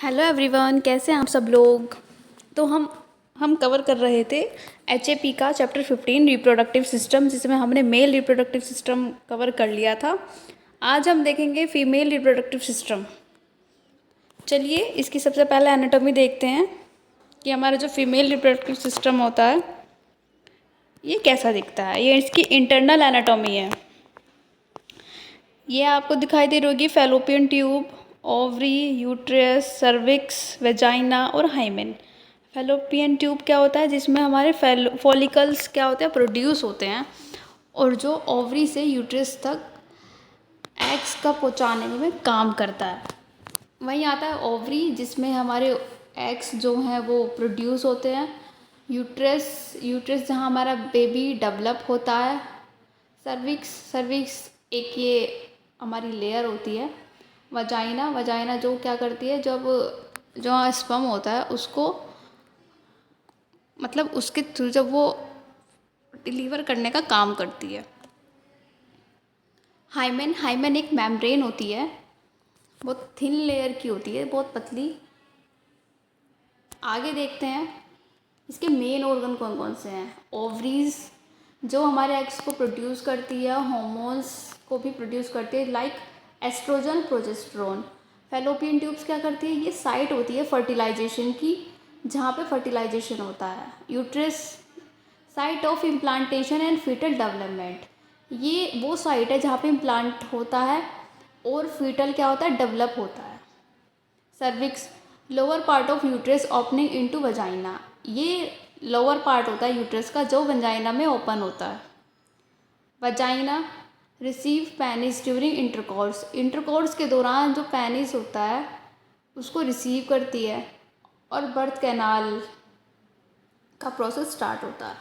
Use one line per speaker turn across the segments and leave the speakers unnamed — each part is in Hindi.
हेलो एवरीवन, कैसे हैं आप सब लोग। तो हम कवर कर रहे थे एचएपी का चैप्टर 15 रिप्रोडक्टिव सिस्टम, जिसमें हमने मेल रिप्रोडक्टिव सिस्टम कवर कर लिया था। आज हम देखेंगे फीमेल रिप्रोडक्टिव सिस्टम। चलिए इसकी सबसे पहले एनाटॉमी देखते हैं कि हमारा जो फीमेल रिप्रोडक्टिव सिस्टम होता है ये कैसा दिखता है। ये इसकी इंटरनल एनाटॉमी है। ये आपको दिखाई दे रही होगी fallopian tube, ovary, uterus, cervix, vagina और हाइमेन। फैलोपियन ट्यूब क्या होता है, जिसमें हमारे फॉलिकल्स क्या होते हैं, प्रोड्यूस होते हैं, और जो ओवरी से यूट्रस तक एग्स का पहुंचाने में काम करता है। वहीं आता है ओवरी, जिसमें हमारे एग्स जो हैं वो प्रोड्यूस होते हैं। यूट्रस जहाँ हमारा बेबी डेवलप होता है। सर्विक्स एक ये हमारी लेयर होती है। वजाइना जो क्या करती है, जब जो स्पर्म होता है उसको मतलब उसके थ्रू जब वो डिलीवर करने का काम करती है। हाइमेन एक मेम्ब्रेन होती है, बहुत थिन लेयर की होती है, बहुत पतली। आगे देखते हैं इसके मेन ऑर्गन कौन कौन से हैं। ओवरीज जो हमारे एग्स को प्रोड्यूस करती है, हार्मोन्स को भी प्रोड्यूस करती है, like estrogen, progesterone. Fallopian tubes क्या करती है, ये साइट होती है फर्टिलाइजेशन की, जहाँ पे फर्टिलाइजेशन होता है। Uterus site of implantation and fetal development, ये वो साइट है जहाँ पे इम्प्लांट होता है और फीटल क्या होता है, डेवलप होता है। Cervix lower part of uterus opening into vagina, ये लोअर पार्ट होता है यूट्रस का जो वजाइना में ओपन होता है। Vagina receive penis during intercourse के दौरान जो पेनिस होता है उसको रिसीव करती है और बर्थ कैनाल का प्रोसेस स्टार्ट होता है।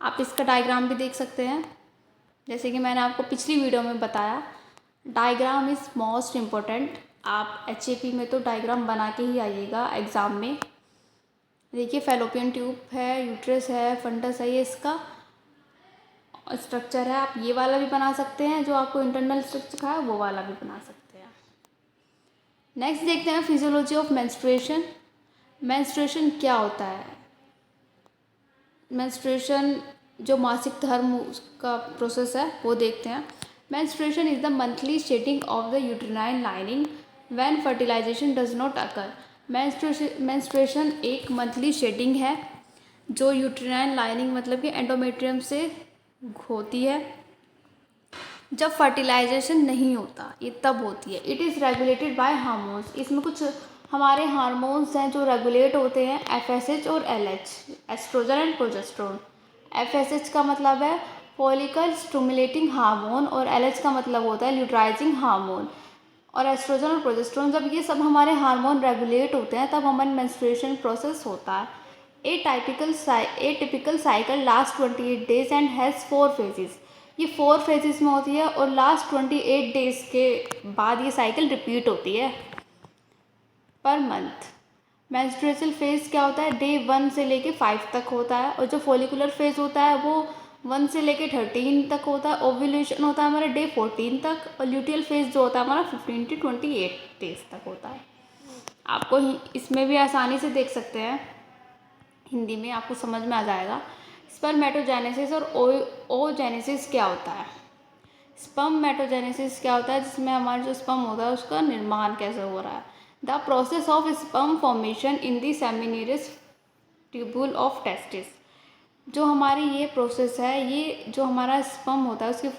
आप इसका डायग्राम भी देख सकते हैं, जैसे कि मैंने आपको पिछली वीडियो में बताया। Diagram is most important. आप एचएपी में तो डायग्राम बना के ही आइएगा एग्ज़ाम में। देखिए फैलोपियन ट्यूब है, यूट्रस है, फंडस है, ये इसका स्ट्रक्चर है। आप ये वाला भी बना सकते हैं, जो आपको इंटरनल स्ट्रक्चर है वो वाला भी बना सकते हैं। नेक्स्ट देखते हैं फिजियोलॉजी ऑफ मेंस्ट्रुएशन। मेंस्ट्रुएशन क्या होता है। मेंस्ट्रुएशन जो मासिक धर्म का प्रोसेस है वो देखते हैं। Menstruation is the monthly shedding of the uterine lining when fertilization does not occur. Menstruation एक मंथली शेडिंग है जो यूट्राइन लाइनिंग मतलब कि एंडोमेट्रियम से होती है जब फर्टिलाइजेशन नहीं होता, ये तब होती है। It is regulated by hormones, इसमें कुछ हमारे हार्मोन्स हैं जो रेगुलेट होते हैं, एफएसएच और LH, estrogen and progesterone. FSH का मतलब है फॉलिकल स्टिमुलेटिंग हार्मोन और एलएच का मतलब होता है ल्यूट्राइजिंग हार्मोन। और एस्ट्रोजन और प्रोजेस्टेरोन, जब ये सब हमारे हार्मोन रेगुलेट होते हैं तब हमारे मेंस्ट्रुएशन प्रोसेस होता है। Typical cycle last 28 days and has 4 phases. ये 4 फेजेस में होती है और लास्ट 28 डेज के बाद ये साइकिल रिपीट होती है पर मंथ। मेंस्ट्रुअल फेज क्या होता है, डे 1 से लेके 5 तक होता है, और जो फॉलिकुलर फेज होता है वो 1 से लेके 13 तक होता है। ओव्यूलेशन होता है हमारा डे 14 तक, और ल्यूटियल फेज जो होता है हमारा 15 to 28 डेज तक होता है। आपको इसमें भी आसानी से देख सकते हैं, हिंदी में आपको समझ में आ जाएगा। स्पर्मेटोजेनेसिस और ओजेनेसिस क्या होता है। स्पर्मेटोजेनेसिस क्या होता है, जिसमें हमारा जो स्पर्म होता है उसका निर्माण कैसे हो रहा है। The process of sperm formation in the seminiferous tubule of testis, जो हमारी ये प्रोसेस है, ये जो हमारा स्पर्म होता है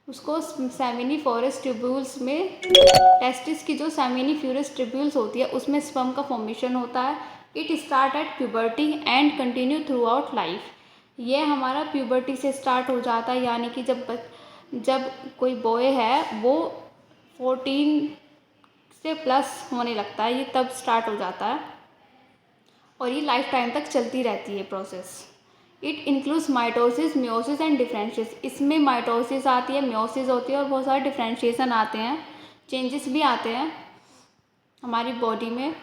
उसको सेमिनिफोरस ट्यूब्यूल्स में, टेस्टिस की जो सेमिनिफ्यूरस ट्यूब्यूल्स होती है उसमें स्पर्म का फॉर्मेशन होता है। It start at puberty and continue through out life. ये हमारा प्यूबर्टी से स्टार्ट हो जाता है, यानी कि जब कोई बॉय है वो 14 से प्लस होने लगता है, ये तब स्टार्ट हो जाता है और ये लाइफ टाइम तक चलती रहती है process. It includes mitosis, meiosis and differentiation. इसमें माइटोसिस आती है, मियोसिस होती है और बहुत सारे डिफरेंशिएशन आते हैं, चेंजेस भी आते हैं हमारी बॉडी में।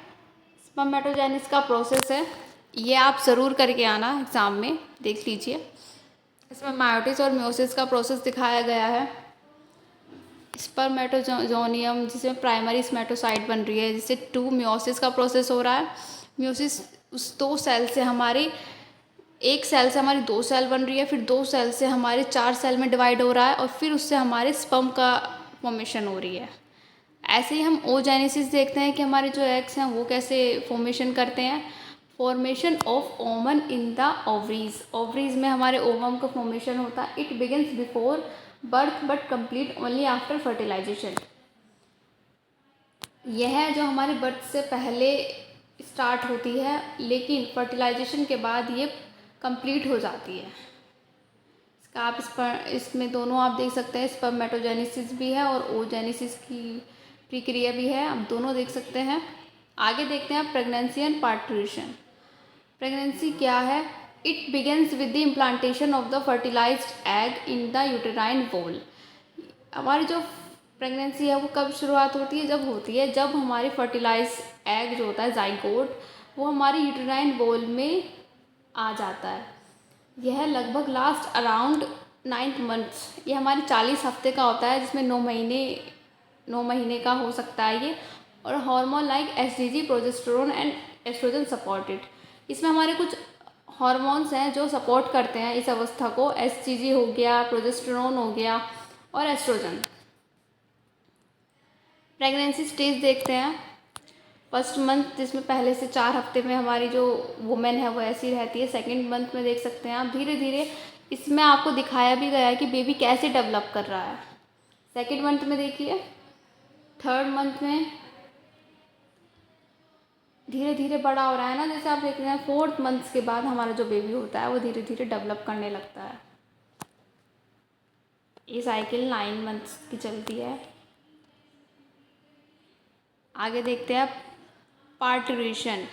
स्पर्मेटोजेनेसिस का प्रोसेस है, ये आप ज़रूर करके आना एग्ज़ाम में, देख लीजिए। इसमें मायोसिस और मियोसिस का प्रोसेस दिखाया गया है। स्पर्मेटोजोनियम जिसमें प्राइमरी स्पर्मेटोसाइट बन रही है, जिससे 2 मियोसिस का प्रोसेस हो रहा है। मियोसिस उस 2 सेल से हमारी, एक सेल से हमारी 2 सेल बन रही है, फिर 2 सेल से हमारे 4 सेल में डिवाइड हो रहा है और फिर उससे हमारे स्पर्म का फॉर्मेशन हो रही है। ऐसे ही हम ओजेनेसिस देखते हैं कि हमारे जो एग्स हैं वो कैसे फॉर्मेशन करते हैं। Formation of ovum in the ovaries, ovaries में हमारे ओवम का फॉर्मेशन होता है। It begins before birth but complete only after fertilization. यह जो हमारे बर्थ से पहले स्टार्ट होती है, लेकिन फर्टिलाइजेशन के बाद ये कंप्लीट हो जाती है। इसका आप इसमें दोनों आप देख सकते हैं, स्पर्मेटोजेनेसिस भी है और ओजेनेसिस की प्रक्रिया भी है, आप दोनों देख सकते हैं। आगे देखते हैं प्रेगनेंसी एंड पार्टूरेशन। प्रेगनेंसी क्या है? It begins with the implantation of the fertilized egg in the uterine wall. हमारी जो प्रेगनेंसी है वो कब शुरुआत होती है? जब हमारी फर्टिलाइज एग जो होता है ज़ाइगोट, वो हमारी यूटेराइन वॉल में आ जाता है। यह लगभग लास्ट अराउंड 9 मंथ्स, ये हमारी 40 हफ्ते का होता है, जिसमें 9 महीने का हो सकता है ये। और hormone like STG, progesterone and estrogen supported. इसमें हमारे कुछ हार्मोन्स हैं जो सपोर्ट करते हैं इस अवस्था को। एसटीजी हो गया, प्रोजेस्टेरोन हो गया और एस्ट्रोजन। प्रेगनेंसी स्टेज देखते हैं। फर्स्ट मंथ, जिसमें पहले से 4 हफ्ते में हमारी जो वुमेन है वो ऐसी रहती है। सेकंड मंथ में देख सकते हैं आप, धीरे धीरे इसमें आपको दिखाया भी गया है कि बेबी कैसे डेवलप कर रहा है। सेकंड मंथ में देखिए, थर्ड मंथ में धीरे धीरे बड़ा हो रहा है ना, जैसे आप देख रहे हैं। फोर्थ मंथ के बाद हमारा जो बेबी होता है वो धीरे धीरे डेवलप करने लगता है। ये साइकिल 9 मंथ्स की चलती है। आगे देखते हैं parturition,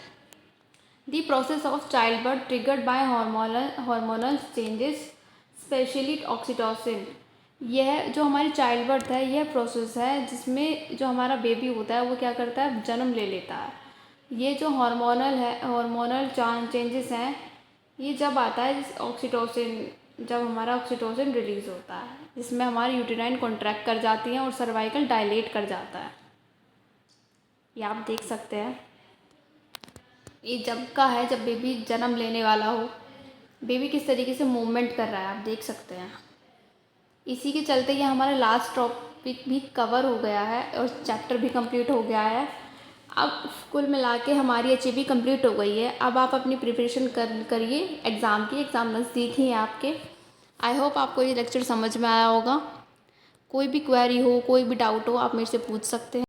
the process of child birth triggered by hormonal changes, specially oxytocin. यह जो हमारी चाइल्ड बर्थ है, यह प्रोसेस है जिसमें जो हमारा बेबी होता है वो क्या करता है? जन्म ले लेता है। ये जो हार्मोनल चेंजेस हैं, ये जब आता है जब हमारा ऑक्सीटोसिन रिलीज़ होता है, जिसमें हमारी यूटेराइन कॉन्ट्रैक्ट कर जाती हैं और सर्वाइकल डायलेट कर जाता है। ये आप देख सकते हैं। ये जब का है, जब बेबी जन्म लेने वाला हो। बेबी किस तरीके से मूवमेंट कर रहा है आप देख सकते हैं। इसी के चलते ये हमारा लास्ट टॉपिक भी कवर हो गया है और चैप्टर भी कंप्लीट हो गया है। अब कुल मिला के हमारी एचईबी कंप्लीट हो गई है। अब आप अपनी प्रिपरेशन करिए एग्ज़ाम की। एग्ज़ाम नज़दीक ही है आपके। आई होप आपको ये लेक्चर समझ में आया होगा। कोई भी क्वेरी हो, कोई भी डाउट हो, आप मेरे से पूछ सकते हैं।